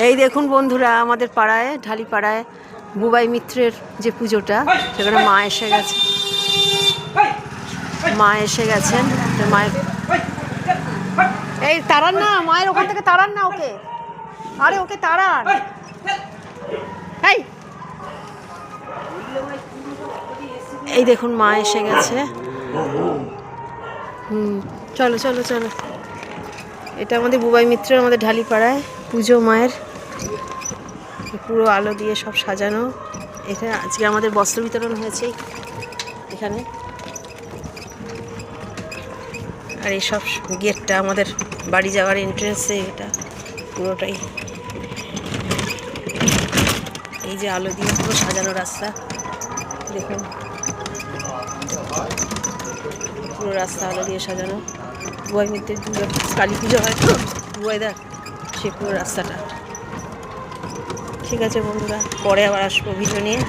এই দেখুন বন্ধুরা, আমাদের পাড়ায় ঢালি পাড়ায় বুবাই মিত্রের যে পুজোটা, সেখানে মা এসে গেছে। মা এসে গেছেন। মায়ের এই তাড়ান না, মায়ের ওখান থেকে তাড়ান না ওকে। আরে ওকে তাড়ান। এই দেখুন মা এসে গেছে। চলো চলো চলো। এটা আমাদের বুবাই মিত্রের, আমাদের ঢালি পাড়ায় পুজো মায়ের। পুরো আলো দিয়ে সব সাজানো। এখানে আজকে আমাদের বস্ত্র বিতরণ হয়েছে এখানে। আর এই সব গেটটা আমাদের বাড়ি যাওয়ার এন্ট্রেন্সে, এটা পুরোটাই এই যে আলো দিয়ে পুরো সাজানো রাস্তা। দেখুন পুরো রাস্তা আলো দিয়ে সাজানো। বুবাই মিত্রের পুজো, কালী পুজো হয় তো বুবাই দেখ, সে পুরো রাস্তাটা। ঠিক আছে বন্ধুরা, পরে আবার আসবো ভিডিও নিয়ে।